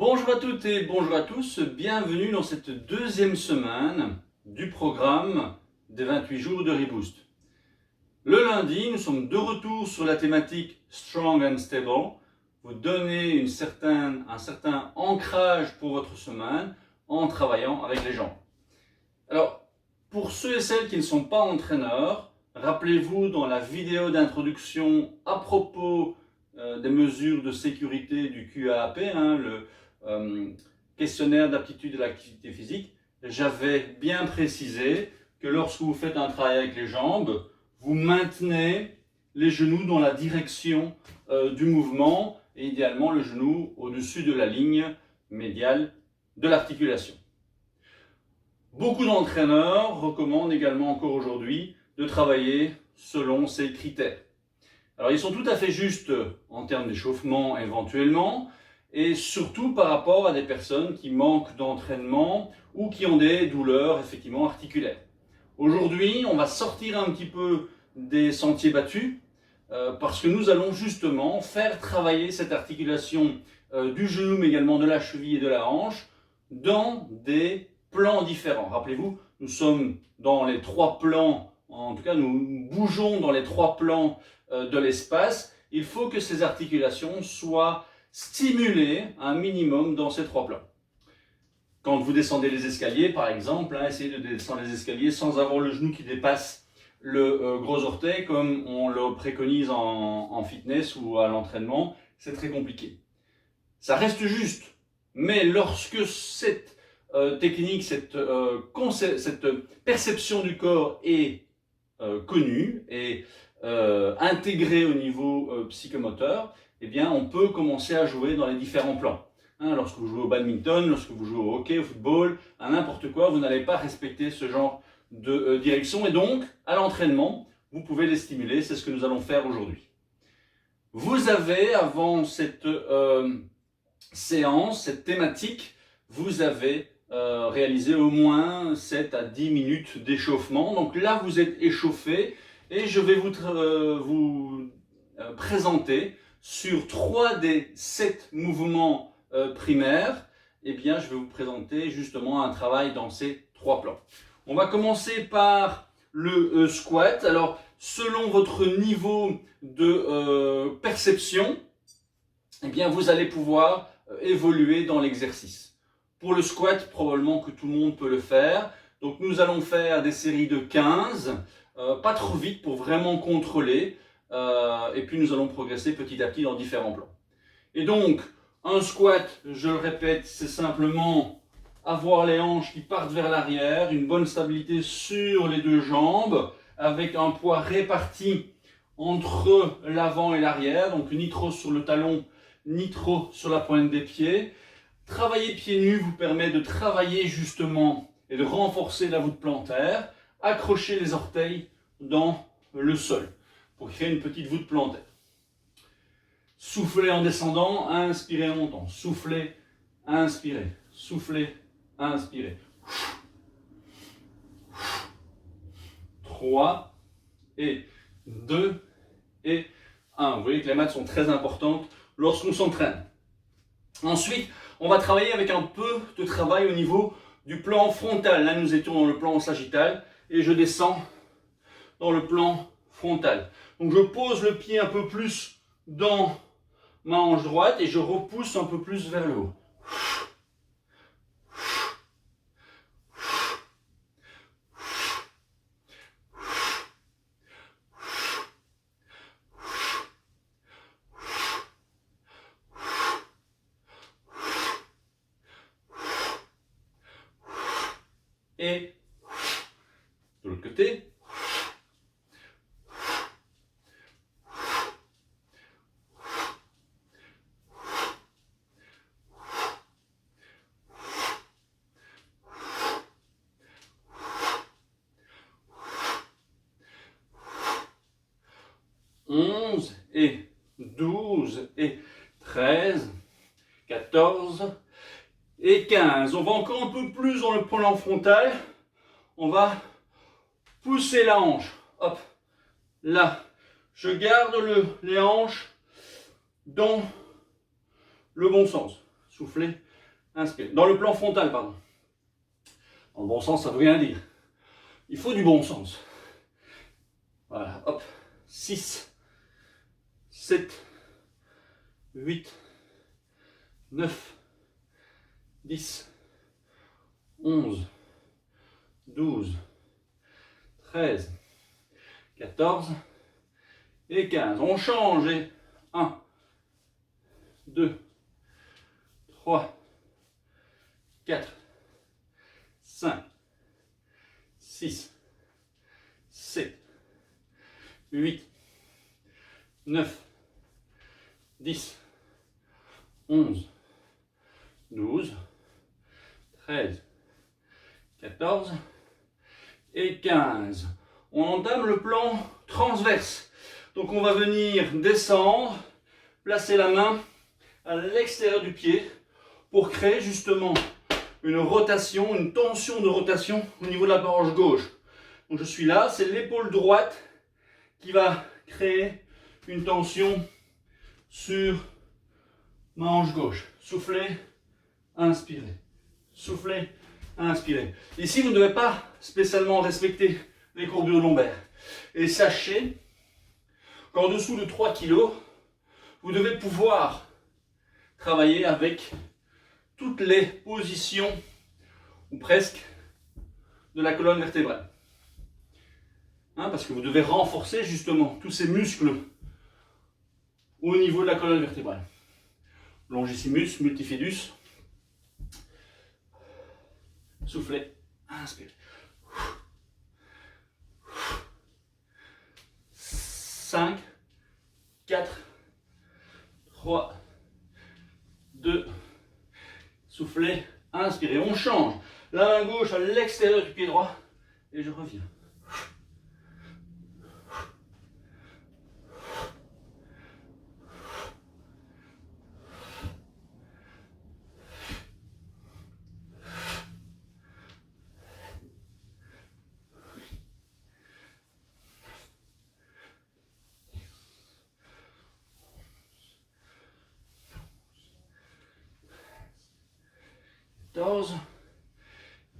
Bonjour à toutes et bonjour à tous, bienvenue dans cette deuxième semaine du programme des 28 jours de Reboost. Le lundi, nous sommes de retour sur la thématique Strong and Stable, vous donner un certain ancrage pour votre semaine en travaillant avec les jambes. Alors, pour ceux et celles qui ne sont pas entraîneurs, rappelez-vous dans la vidéo d'introduction à propos des mesures de sécurité du QAAP, le questionnaire d'aptitude à l'activité physique, j'avais bien précisé que lorsque vous faites un travail avec les jambes, vous maintenez les genoux dans la direction du mouvement et idéalement le genou au-dessus de la ligne médiale de l'articulation. Beaucoup d'entraîneurs recommandent également encore aujourd'hui de travailler selon ces critères. Alors ils sont tout à fait justes en termes d'échauffement éventuellement, et surtout par rapport à des personnes qui manquent d'entraînement ou qui ont des douleurs effectivement articulaires. Aujourd'hui, on va sortir un petit peu des sentiers battus parce que nous allons justement faire travailler cette articulation du genou mais également de la cheville et de la hanche dans des plans différents. Rappelez-vous, nous sommes dans les trois plans, en tout cas nous bougeons dans les trois plans de l'espace. Il faut que ces articulations soient stimulées un minimum dans ces trois plans. Quand vous descendez les escaliers, par exemple, essayez de descendre les escaliers sans avoir le genou qui dépasse le gros orteil, comme on le préconise en fitness ou à l'entraînement, c'est très compliqué. Ça reste juste, mais lorsque cette technique, cette perception du corps est connue et intégrée au niveau psychomoteur, eh bien, on peut commencer à jouer dans les différents plans. Lorsque vous jouez au badminton, lorsque vous jouez au hockey, au football, à n'importe quoi, vous n'allez pas respecter ce genre de direction. Et donc, à l'entraînement, vous pouvez les stimuler. C'est ce que nous allons faire aujourd'hui. Vous avez, avant cette séance, cette thématique, vous avez réalisé au moins 7 à 10 minutes d'échauffement. Donc là, vous êtes échauffé et je vais vous présenter sur 3 des 7 mouvements primaires. Eh bien, je vais vous présenter justement un travail dans ces 3 plans. On va commencer par le squat. Alors, selon votre niveau de perception, eh bien, vous allez pouvoir évoluer dans l'exercice. Pour le squat, probablement que tout le monde peut le faire. Donc, nous allons faire des séries de 15, pas trop vite pour vraiment contrôler. Et puis, nous allons progresser petit à petit dans différents plans. Et donc, un squat, je le répète, c'est simplement avoir les hanches qui partent vers l'arrière, une bonne stabilité sur les deux jambes, avec un poids réparti entre l'avant et l'arrière, donc ni trop sur le talon, ni trop sur la pointe des pieds. Travailler pieds nus vous permet de travailler justement et de renforcer la voûte plantaire, accrocher les orteils dans le sol pour créer une petite voûte plantaire. Soufflez en descendant, inspirez en montant. Soufflez, inspirez, soufflez, inspirez. 3 et 2 et 1. Vous voyez que les maths sont très importantes lorsqu'on s'entraîne. Ensuite, on va travailler avec un peu de travail au niveau du plan frontal. Là, nous étions dans le plan sagittal et je descends dans le plan frontal. Donc, je pose le pied un peu plus dans ma hanche droite et je repousse un peu plus vers le haut. Et de l'autre côté. 11 et 12 et 13, 14 et 15. On va encore un peu plus dans le plan frontal. On va pousser la hanche. Hop, là. Je garde les hanches dans le bon sens. Soufflez, inspirez. Dans le plan frontal, pardon. Dans le bon sens, ça ne veut rien dire. Il faut du bon sens. Voilà, hop. 6, 7, 8, 9, 10, 11, 12, 13, 14 et 15. On change et 1, 2, 3, 4, 5, 6, 7, 8, 9, 10, 11, 12, 13, 14 et 15. On entame le plan transverse. Donc on va venir descendre, placer la main à l'extérieur du pied pour créer justement une rotation, une tension de rotation au niveau de la hanche gauche. Donc je suis là, c'est l'épaule droite qui va créer une tension sur ma hanche gauche. Soufflez, inspirez. Soufflez, inspirez. Ici, vous ne devez pas spécialement respecter les courbures lombaires. Et sachez qu'en dessous de 3 kg, vous devez pouvoir travailler avec toutes les positions, ou presque, de la colonne vertébrale. Parce que vous devez renforcer justement tous ces muscles au niveau de la colonne vertébrale. Longissimus, multifidus. Soufflez, inspirez. 5, 4, 3, 2, soufflez, inspirez. On change. La main gauche à l'extérieur du pied droit et je reviens.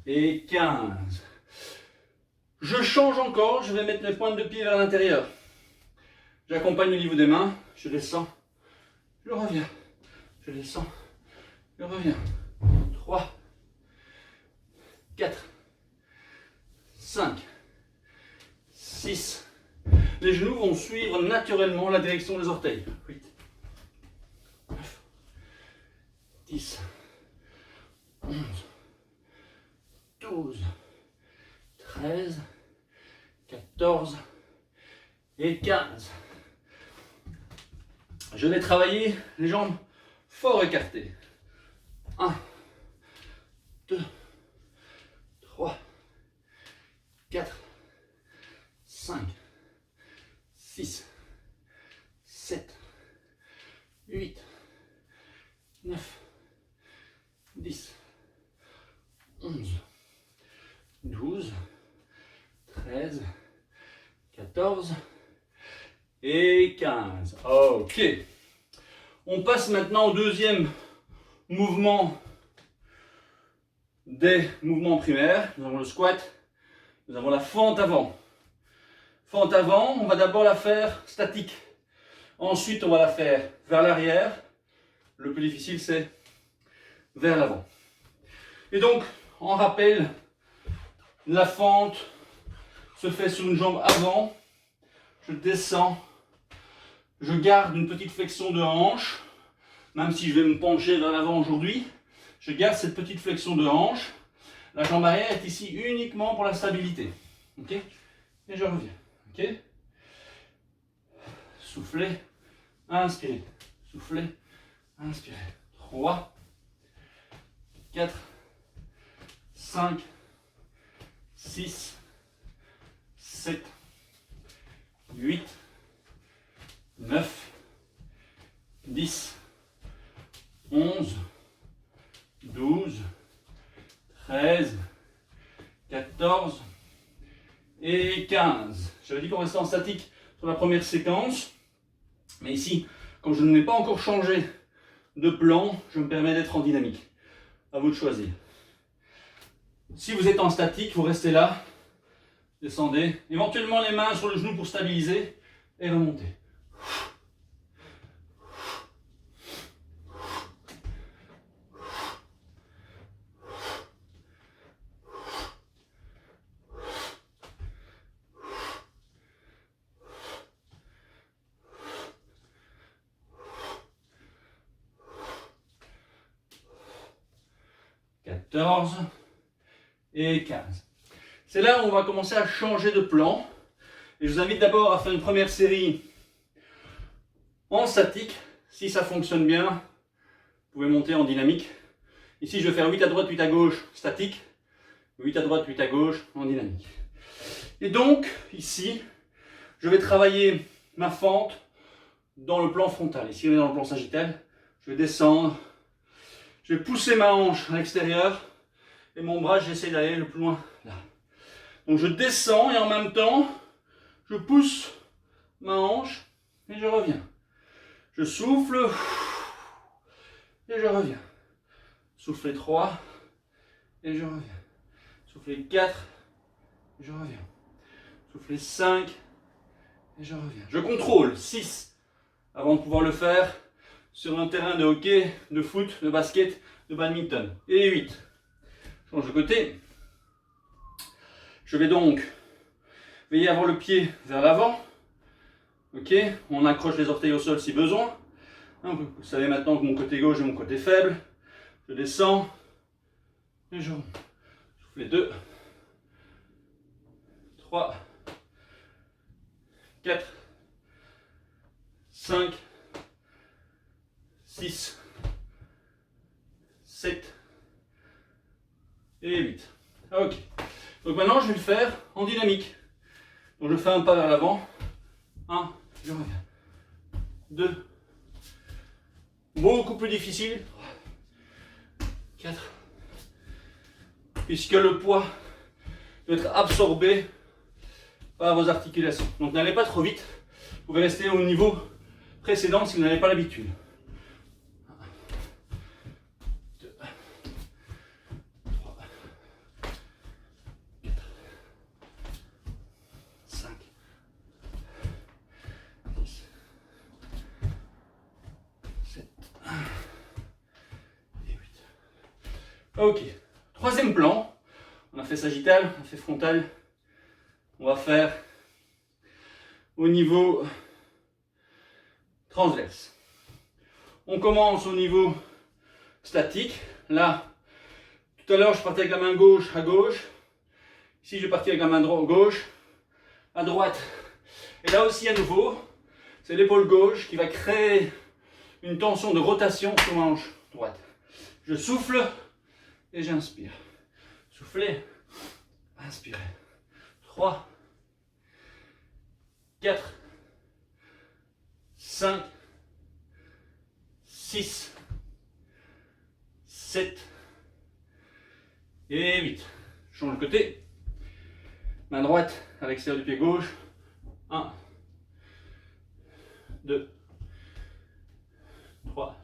Et 15. Je change encore, je vais mettre mes pointes de pied vers l'intérieur. J'accompagne au niveau des mains, je descends, je reviens, je descends, je reviens. 3, 4, 5, 6. Les genoux vont suivre naturellement la direction des orteils. 8, 9, 10, 11, 12, 13, 14 et 15. Je vais travailler les jambes fort écartées. 1, 2, 3, 4, 5, 6, 7, 8, 9, 10, 11, 12, 13, 14 et 15. Ok. On passe maintenant au deuxième mouvement des mouvements primaires. Nous avons le squat, nous avons la fente avant. Fente avant, on va d'abord la faire statique. Ensuite, on va la faire vers l'arrière. Le plus difficile, c'est vers l'avant. Et donc, en rappel, la fente se fait sur une jambe avant. Je descends. Je garde une petite flexion de hanche. Même si je vais me pencher vers l'avant aujourd'hui, je garde cette petite flexion de hanche. La jambe arrière est ici uniquement pour la stabilité. Ok? Et je reviens. Ok? Soufflez, inspirez. Soufflez, inspirez. 3, 4, 5, 6, 7, 8, 9, 10, 11, 12, 13, 14 et 15. J'avais dit qu'on restait en statique sur la première séquence, mais ici, comme je n'ai pas encore changé de plan, je me permets d'être en dynamique. À vous de choisir. Si vous êtes en statique, vous restez là, descendez, éventuellement les mains sur le genou pour stabiliser et remontez. 14 et 15. C'est là où on va commencer à changer de plan. Et je vous invite d'abord à faire une première série en statique. Si ça fonctionne bien, vous pouvez monter en dynamique. Ici, je vais faire 8 à droite, 8 à gauche, statique. 8 à droite, 8 à gauche, en dynamique. Et donc, ici, je vais travailler ma fente dans le plan frontal. Ici, on est dans le plan sagittal. Je vais descendre. Je vais pousser ma hanche à l'extérieur. Et mon bras, j'essaie d'aller le plus loin là. Donc, je descends et en même temps, je pousse ma hanche et je reviens. Je souffle et je reviens. Soufflez 3 et je reviens. Soufflez 4 et je reviens. Soufflez 5 et je reviens. Je contrôle 6 avant de pouvoir le faire sur un terrain de hockey, de foot, de basket, de badminton. Et 8. Je change de côté. Je vais donc veiller à avoir le pied vers l'avant. Ok, on accroche les orteils au sol si besoin. Vous savez maintenant que mon côté gauche est mon côté faible. Je descends et je remonte. Soufflez 2, 3, 4, 5, 6, 7 et 8. Ok. Donc maintenant je vais le faire en dynamique. Donc je fais un pas vers l'avant. 1, je reviens. 2. Beaucoup plus difficile. 4. Puisque le poids doit être absorbé par vos articulations. Donc n'allez pas trop vite. Vous pouvez rester au niveau précédent si vous n'avez pas l'habitude. 2, 3, 4, 5, 6, 7 et 8. Ok. Troisième plan. On a fait sagittal, on a fait frontal. On va faire au niveau transverse. On commence au niveau statique. Là, tout à l'heure, je partais avec la main gauche à gauche. Ici, je vais partir avec la main gauche à droite. Et là aussi, à nouveau, c'est l'épaule gauche qui va créer une tension de rotation sur ma hanche droite. Je souffle et j'inspire. Soufflez, inspirez. 3, 4, 5, 6, 7 et 8. Je change de côté. Main droite à l'extérieur du pied gauche. 1, 2, 3,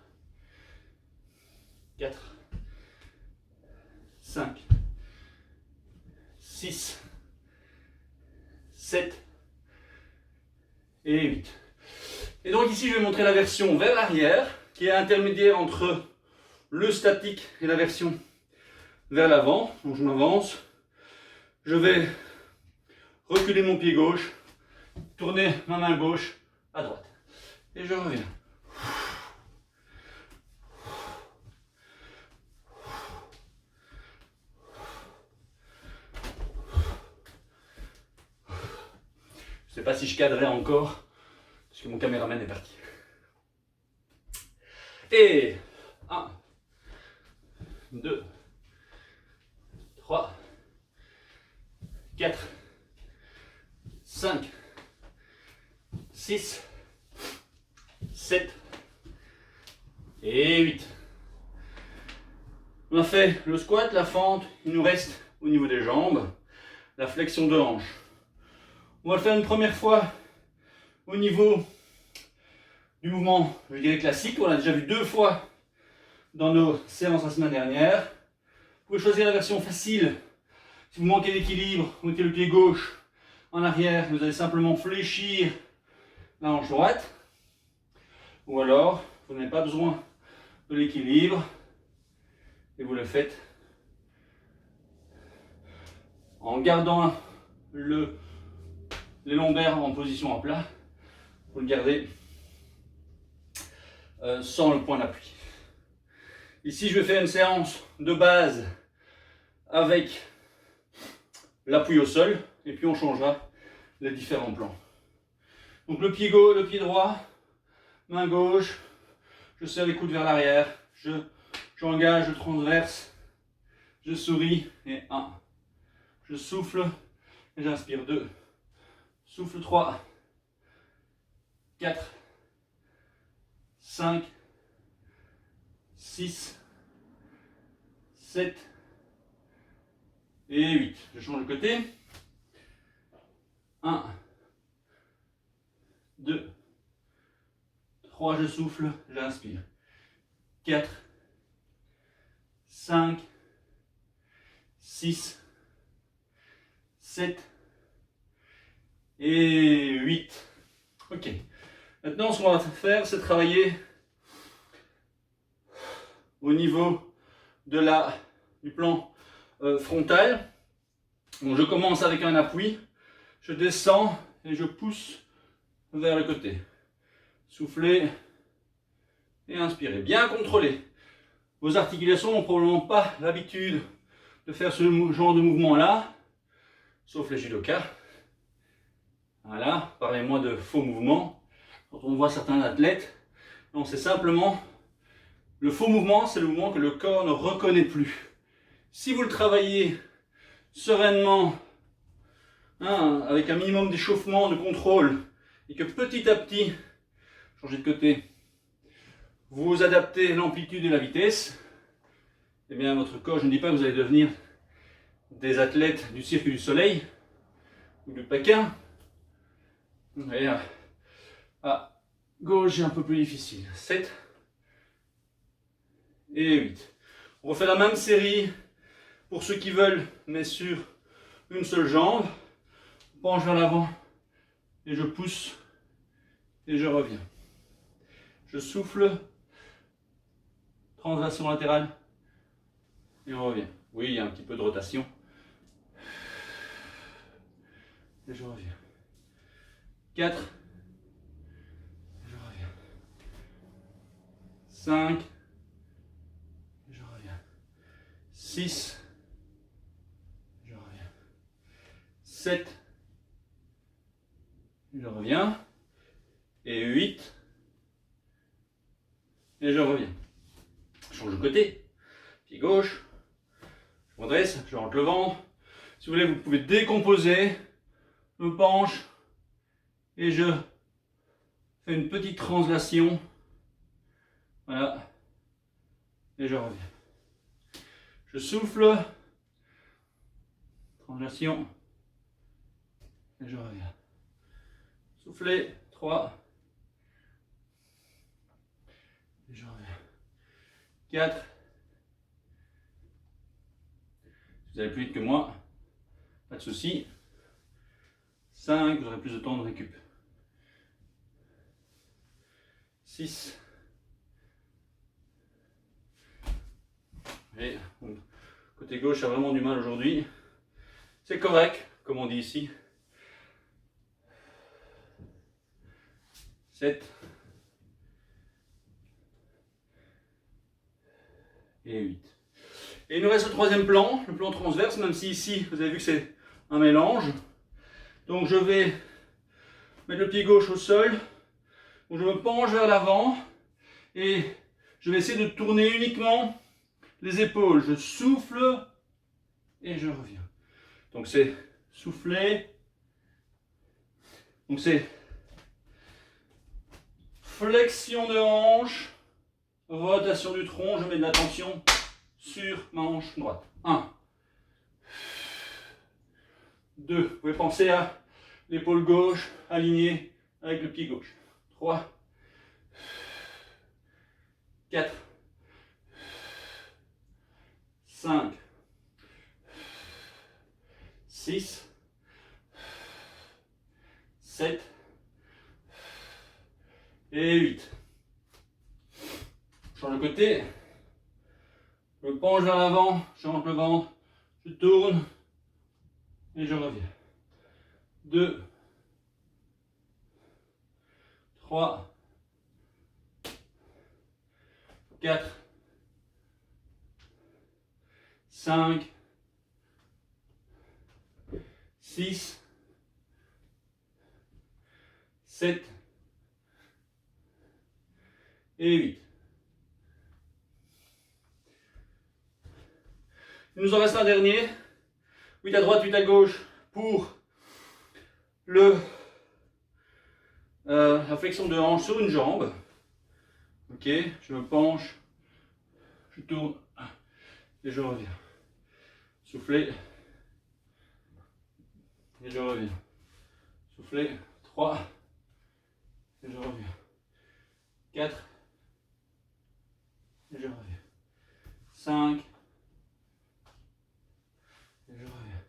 4, 5, 6, 7 et 8. Et donc ici, je vais montrer la version vers l'arrière, qui est intermédiaire entre le statique et la version vers l'avant. Donc je m'avance. Je vais reculer mon pied gauche, tourner ma main gauche à droite. Et je reviens. Je ne sais pas si je cadrerai encore, parce que mon caméraman est parti. Et 1, 2, 3, 4, 5, 6, 7 et 8. On a fait le squat, la fente, il nous reste au niveau des jambes, la flexion de hanche. On va le faire une première fois au niveau du mouvement, je dirais classique. On l'a déjà vu 2 fois dans nos séances la semaine dernière. pouvez choisir la version facile. Si vous manquez d'équilibre, vous mettez le pied gauche en arrière, vous allez simplement fléchir la hanche droite. Ou alors, vous n'avez pas besoin de l'équilibre et vous le faites en gardant les lombaires en position à plat. Vous le gardez sans le point d'appui. Ici, je vais faire une séance de base avec l'appui au sol et puis on changera les différents plans. Donc le pied gauche, le pied droit, main gauche, je serre les coudes vers l'arrière, j'engage, je transverse, je souris et 1. Je souffle et j'inspire 2. Souffle 3, 4, 5, 6, 7 et 8. Je change de côté. 1, 2, 3, je souffle, j'inspire. 4, 5, 6, 7 et 8. Ok. Maintenant, ce qu'on va faire, c'est travailler au niveau du plan frontal. Donc, je commence avec un appui, je descends et je pousse vers le côté. Soufflez et inspirez. Bien contrôlé. Vos articulations n'ont probablement pas l'habitude de faire ce genre de mouvement-là, sauf les judokas. Voilà, parlez-moi de faux mouvements. Quand on voit certains athlètes, non, c'est simplement le faux mouvement, c'est le mouvement que le corps ne reconnaît plus. Si vous le travaillez sereinement, avec un minimum d'échauffement, de contrôle, et que petit à petit, changez de côté, vous adaptez l'amplitude et la vitesse, eh bien votre corps, je ne dis pas que vous allez devenir des athlètes du Cirque du Soleil ou du Pékin. Et à gauche, c'est un peu plus difficile. 7 et 8. On refait la même série pour ceux qui veulent, mais sur une seule jambe. Je penche vers l'avant et je pousse et je reviens. Je souffle, translation latérale et on revient. Oui, il y a un petit peu de rotation. Et je reviens. 4. Je reviens. 5. Je reviens. 6. Je reviens. 7. Je reviens. Et 8. Et je reviens. Je change de côté. Pied gauche. Je redresse, je rentre le ventre. Si vous voulez, vous pouvez décomposer. Je me penche. Et je fais une petite translation. Voilà. Et je reviens. Je souffle. Translation. Et je reviens. Soufflez. 3. Et je reviens. 4. Si vous allez plus vite que moi, pas de souci. 5, vous aurez plus de temps de récup. 6. Et côté gauche a vraiment du mal aujourd'hui. C'est correct, comme on dit ici. 7. Et 8. Et il nous reste le troisième plan, le plan transverse, même si ici, vous avez vu que c'est un mélange. Donc je vais mettre le pied gauche au sol. Donc je me penche vers l'avant et je vais essayer de tourner uniquement les épaules. Je souffle et je reviens. Donc c'est souffler. Donc c'est flexion de hanche, rotation du tronc. Je mets de l'attention sur ma hanche droite. 1. 2. Vous pouvez penser à l'épaule gauche alignée avec le pied gauche. 3. 4. 5. 6, 7 et 8. Sur le côté, je penche vers l'avant, je rentre le ventre, je tourne et je reviens. 2, 3, 4, 5, 6, 7 et 8. Il nous en reste un dernier. 8 à droite, 8 à gauche pour la flexion de hanche sur une jambe. Ok, je me penche, je tourne et je reviens. Soufflez et je reviens. Soufflez, 3 et je reviens. 4 et je reviens. 5 et je reviens.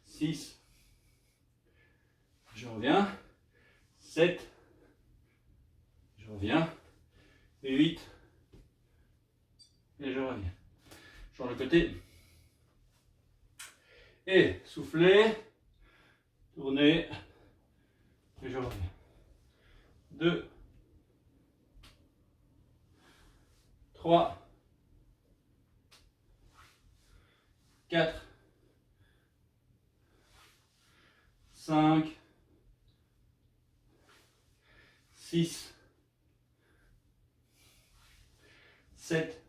6 je reviens. 7 je reviens. Et 8 et je reviens. Sur le côté. Et soufflez, tournez et je reviens. 2, 3, 4, 5, 6, 7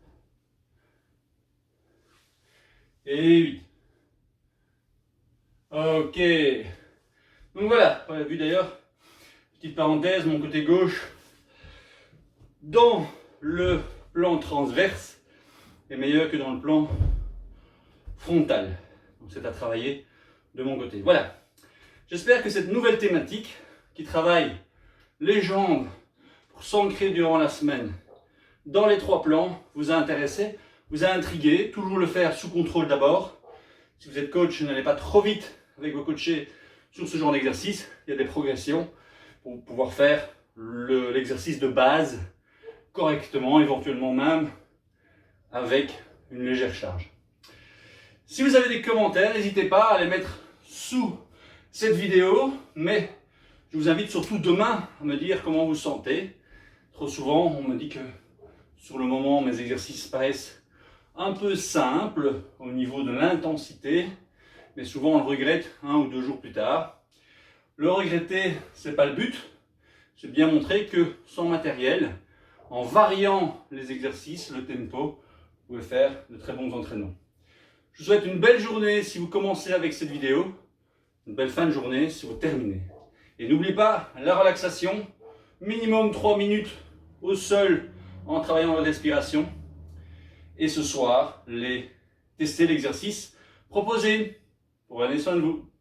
et 8. Ok. Donc voilà, on a vu d'ailleurs, petite parenthèse, mon côté gauche, dans le plan transverse, est meilleur que dans le plan frontal. Donc c'est à travailler de mon côté. Voilà. J'espère que cette nouvelle thématique, qui travaille les jambes pour s'ancrer durant la semaine dans les 3 plans, vous a intéressé, vous a intrigué. Toujours le faire sous contrôle d'abord. Si vous êtes coach, n'allez pas trop vite avec vos coachés sur ce genre d'exercice. Il y a des progressions pour pouvoir faire l'exercice de base correctement, éventuellement même avec une légère charge. Si vous avez des commentaires, n'hésitez pas à les mettre sous cette vidéo, mais je vous invite surtout demain à me dire comment vous vous sentez. Trop souvent, on me dit que sur le moment, mes exercices paraissent un peu simples au niveau de l'intensité, mais souvent on le regrette 1 ou 2 jours plus tard. Le regretter, ce n'est pas le but. C'est bien montrer que sans matériel, en variant les exercices, le tempo, vous pouvez faire de très bons entraînements. Je vous souhaite une belle journée si vous commencez avec cette vidéo, une belle fin de journée si vous terminez. Et n'oubliez pas la relaxation, minimum 3 minutes au sol en travaillant la respiration. Et ce soir, testez l'exercice proposé. Prenez soin de vous.